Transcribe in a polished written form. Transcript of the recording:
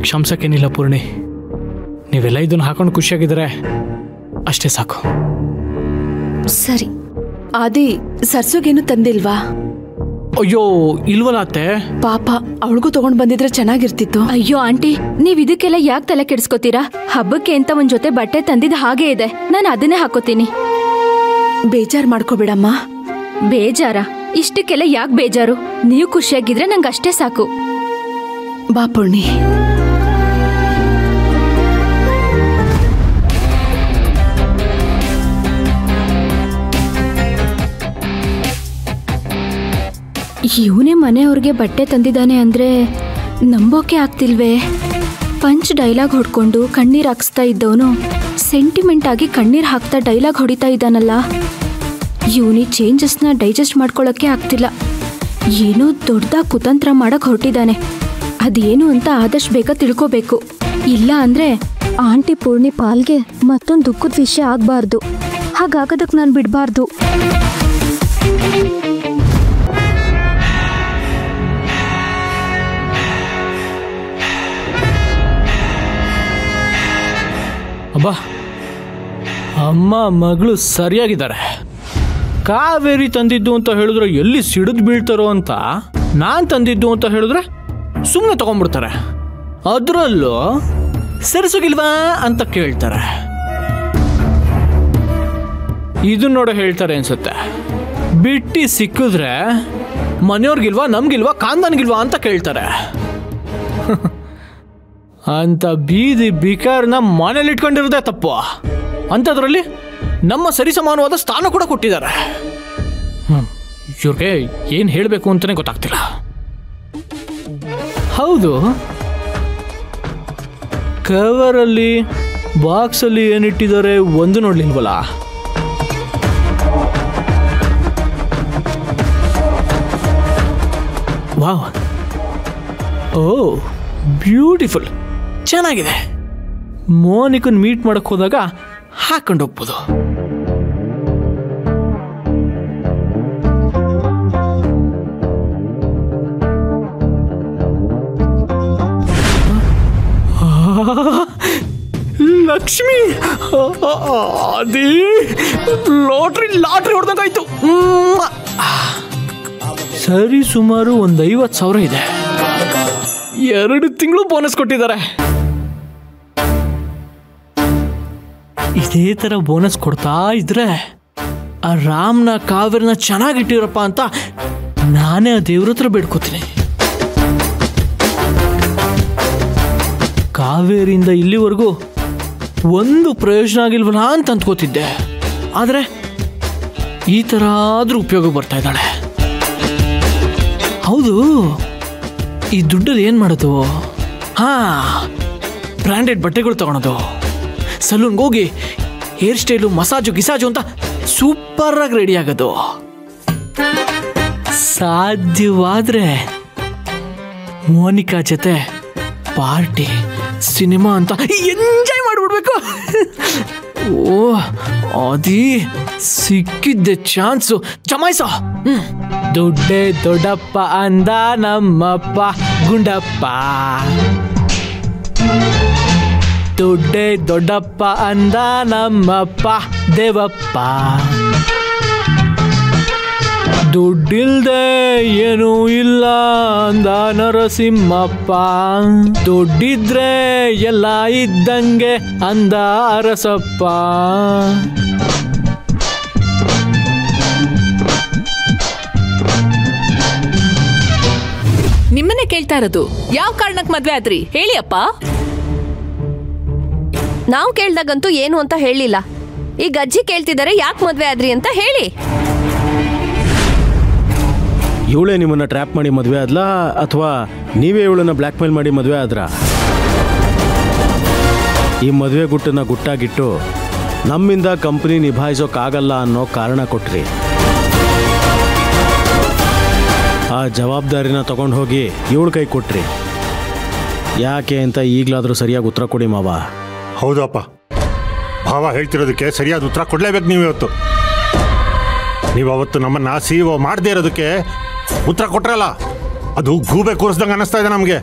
ಕ್ಷಮಿಸಕ್ಕೇನಿಲ್ಲ ಪೂರ್ಣಿ. ನೀವೆಲ್ಲ ಇದನ್ನು ಹಾಕೊಂಡು ಖುಷಿಯಾಗಿದ್ರೆ ಅಷ್ಟೇ ಸಾಕು. ಸರಿ, ಆದಿ ಸರ್ಸುಗೇನು ತಂದಿಲ್ವಾ? ಅಯ್ಯೋ ಇಲ್ವಲ್ಲ ಅತ್ತೆ. ಪಾಪ, ಅವಳಿಗೂ ತಗೊಂಡ್ ಬಂದಿದ್ರೆ ಚೆನ್ನಾಗಿರ್ತಿತ್ತು. ಅಯ್ಯೋ ಆಂಟಿ, ನೀವ್ ಇದಕ್ಕೆಲ್ಲ ಯಾಕೆ ತಲೆ ಕೆಡಿಸ್ಕೋತೀರಾ? ಹಬ್ಬಕ್ಕೆ ಅಂತ ಒಂದ್ ಜೊತೆ ಬಟ್ಟೆ ತಂದಿದ್ ಹಾಗೆ ಇದೆ, ನಾನು ಅದನ್ನೇ ಹಾಕೋತೀನಿ. ಬೇಜಾರ್ ಮಾಡ್ಕೋಬೇಡಮ್ಮ. ಬೇಜಾರ? ಇಷ್ಟಕ್ಕೆಲ್ಲ ಯಾಕೆ ಬೇಜಾರು? ನೀವು ಖುಷಿಯಾಗಿದ್ರೆ ನಂಗೆ ಅಷ್ಟೇ ಸಾಕು. ಬಾ ಪೂರ್ಣಿ. ಇವನೇ ಮನೆಯವ್ರಿಗೆ ಬಟ್ಟೆ ತಂದಿದ್ದಾನೆ ಅಂದ್ರೆ ನಂಬೋಕೆ ಆಗ್ತಿಲ್ವೇ? ಪಂಚ್ ಡೈಲಾಗ್ ಹೊಡ್ಕೊಂಡು ಕಣ್ಣೀರ್ ಹಾಕ್ಸ್ತಾ ಇದ್ದವನು ಸೆಂಟಿಮೆಂಟ್ ಆಗಿ ಕಣ್ಣೀರ್ ಹಾಕ್ತಾ ಡೈಲಾಗ್ ಹೊಡಿತಾ ಇದ್ದಾನಲ್ಲ. ಇವನಿ ಚೇಂಜಸ್ನ ಡೈಜೆಸ್ಟ್ ಮಾಡ್ಕೊಳ್ಳೋಕ್ಕೆ ಆಗ್ತಿಲ್ಲ. ಏನೋ ದೊಡ್ಡದಾಗಿ ಕುತಂತ್ರ ಮಾಡಕ್ ಹೊರಟಿದ್ದಾನೆ. ಅದೇನು ಅಂತ ಆದಷ್ಟು ಬೇಗ ತಿಳ್ಕೋಬೇಕು. ಇಲ್ಲ ಅಂದ್ರೆ ಆಂಟಿ ಪೂರ್ಣಿ ಪಾಲ್ಗೆ ಮತ್ತೊಂದು ದುಃಖದ ವಿಷಯ ಆಗ್ಬಾರ್ದು. ಹಾಗಾಗೋದಕ್ಕೆ ನಾನು ಬಿಡಬಾರ್ದು. ಅಬ್ಬಾ, ಅಮ್ಮ ಮಗಳು ಸರಿಯಾಗಿದ್ದಾರೆ. ಕಾವೇರಿ ತಂದಿದ್ದು ಅಂತ ಹೇಳಿದ್ರೆ ಎಲ್ಲಿ ಸಿಡಿದು ಬೀಳ್ತಾರೋ ಅಂತ, ನಾನು ತಂದಿದ್ದು ಅಂತ ಹೇಳಿದ್ರೆ ಸುಮ್ಮನೆ ತಗೊಂಡ್ಬಿಡ್ತಾರೆ. ಅದರಲ್ಲೂ ಸರಿಸೋಗಿಲ್ವಾ ಅಂತ ಕೇಳ್ತಾರೆ. ಇದನ್ನ ನೋಡ ಹೇಳ್ತಾರೆ ಅನ್ಸುತ್ತೆ. ಬಿಟ್ಟಿ ಸಿಕ್ಕಿದ್ರೆ ಮನೆಯವ್ರಿಗಿಲ್ವಾ, ನಮ್ಗಿಲ್ವಾ, ಕಾಂದನ್ಗಿಲ್ವಾ ಅಂತ ಕೇಳ್ತಾರೆ. ಅಂತ ಬೀದಿ ಬಿಕಾರ್ನ ಮನೇಲಿ ಇಟ್ಕೊಂಡಿರೋದೇ ತಪ್ಪು. ಅಂಥದ್ರಲ್ಲಿ ನಮ್ಮ ಸರಿಸಮಾನವಾದ ಸ್ಥಾನ ಕೂಡ ಕೊಟ್ಟಿದ್ದಾರೆ. ಇವ್ರಿಗೆ ಏನು ಹೇಳಬೇಕು ಅಂತಲೇ ಗೊತ್ತಾಗ್ತಿಲ್ಲ. ಹೌದು, ಕವರಲ್ಲಿ ಬಾಕ್ಸಲ್ಲಿ ಏನಿಟ್ಟಿದ್ದಾರೆ ಒಂದು ನೋಡ್ಲಿಲ್ವಲ್ಲ? ವಾವ್, ಓ ಬ್ಯೂಟಿಫುಲ್, ಚೆನ್ನಾಗಿದೆ. ಮೋನಿಕನ್ ಮೀಟ್ ಮಾಡಕ್ ಹೋದಾಗ ಹಾಕೊಂಡು ಹೋಗ್ಬೋದು. ಲಕ್ಷ್ಮಿ, ಅದೇ ಲಾಟ್ರಿ ಹೊಡೆದಂಗಾಯ್ತು. ಸರಿ, ಸುಮಾರು ಒಂದು 50,000 ಇದೆ. 2 ತಿಂಗಳು ಬೋನಸ್ ಕೊಟ್ಟಿದ್ದಾರೆ. ಇದೇ ತರ ಬೋನಸ್ ಕೊಡ್ತಾ ಇದ್ರೆ ಆ ರಾಮ್ನ ಕಾವೇರಿನ ಚೆನ್ನಾಗಿಟ್ಟಿರಪ್ಪ ಅಂತ ನಾನೇ ಆ ದೇವ್ರ ಹತ್ರ ಬೇಡ್ಕೋತೀನಿ. ಕಾವೇರಿಯಿಂದ ಇಲ್ಲಿವರೆಗೂ ಒಂದು ಪ್ರಯೋಜನ ಆಗಿಲ್ವಲ್ಲ ಅಂತ ಅಂದ್ಕೋತಿದ್ದೆ. ಆದರೆ ಈ ಥರ ಆದ್ರೂ ಉಪಯೋಗ ಬರ್ತಾ ಇದ್ದಾಳೆ. ಹೌದು, ಈ ದುಡ್ಡಲ್ಲಿ ಏನು ಮಾಡೋದು? ಬ್ರ್ಯಾಂಡೆಡ್ ಬಟ್ಟೆಗಳು ತಗೊಳೋದು, ಸಲೂನ್ಗೆ ಹೋಗಿ ಹೇರ್ ಸ್ಟೈಲು, ಮಸಾಜು ಅಂತ ಸೂಪರ್ ಆಗಿ ರೆಡಿ ಆಗೋದು. ಸಾಧ್ಯವಾದ್ರೆ ಮೋನಿಕಾ ಜೊತೆ ಪಾರ್ಟಿ, ಸಿನಿಮಾ ಅಂತ ಎಂಜಾಯ್ ಮಾಡಿಬಿಡ್ಬೇಕು. ಓ, ಅದೇ ಸಿಕ್ಕಿದ್ದೆ ಚಾನ್ಸು, ಜಮಾಯಿಸೋ. ದುಡ್ಡೇ ದೊಡ್ಡಪ್ಪ ಅಂದ ನಮ್ಮಪ್ಪ ಗುಂಡಪ್ಪ, ದುಡ್ಡೇ ದೊಡ್ಡಪ್ಪ ಅಂದ ನಮ್ಮಪ್ಪ ದೇವಪ್ಪ, ದುಡ್ಡಿಲ್ದೆ ಏನೂ ಇಲ್ಲ ಅಂದ ನರಸಿಂಹಪ್ಪ, ದುಡ್ಡಿದ್ರೆ ಎಲ್ಲ ಇದ್ದಂಗೆ ಅಂದ ಅರಸಪ್ಪ. ನಿಮ್ಮನ್ನೇ ಕೇಳ್ತಾ ಇರೋದು. ಯಾವ ಕಾರಣಕ್ಕೆ ಮದ್ವೆ ಆದ್ರಿ ಹೇಳಿ ಅಪ್ಪ. ನಾವು ಕೇಳ್ದಾಗಂತೂ ಏನು ಅಂತ ಹೇಳಿಲ್ಲ. ಈಗ ಅಜ್ಜಿ ಕೇಳ್ತಿದ್ದಾರೆ ಯಾಕೆ ಮದ್ವೆ ಆದ್ರಿ ಅಂತ ಹೇಳಿ. ಇವಳೇ ನಿಮ್ಮನ್ನ ಟ್ರ್ಯಾಪ್ ಮಾಡಿ ಮದುವೆ ಆದ್ಲಾ ಅಥವಾ ನೀವೇ ಇವಳನ್ನ ಬ್ಲ್ಯಾಕ್ ಮೇಲ್ ಮಾಡಿ ಮದುವೆ ಆದ್ರಾ? ಈ ಮದುವೆ ಗುಟ್ಟನ್ನ ಗುಟ್ಟಾಗಿಟ್ಟು ನಮ್ಮಿಂದ ಕಂಪನಿ ನಿಭಾಯಿಸೋಕ್ಕಾಗಲ್ಲ ಅನ್ನೋ ಕಾರಣ ಕೊಟ್ರಿ. ಆ ಜವಾಬ್ದಾರಿನ ತಗೊಂಡು ಹೋಗಿ ಇವಳ ಕೈ ಕೊಟ್ರಿ. ಯಾಕೆ ಅಂತ ಈಗಲಾದರೂ ಸರಿಯಾಗಿ ಉತ್ತರ ಕೊಡಿ ಮಾವ. ಹೌದು ಅಪ್ಪ, ಭಾವ ಹೇಳ್ತಿರೋದಕ್ಕೆ ಸರಿಯಾದ ಉತ್ತರ ಕೊಡಲೇಬೇಕು. ನೀವು ಇವತ್ತು ಅವತ್ತು ನಮ್ಮನ್ನು CEO ಮಾಡದೇ ಇರೋದಕ್ಕೆ ಉತ್ತರ ಕೊಟ್ರಲ್ಲ, ಅದು ಗೂಬೆ ಕೂರಿಸ್ದಂಗೆ ಅನ್ನಿಸ್ತಾ ಇದೆ ನಮಗೆ.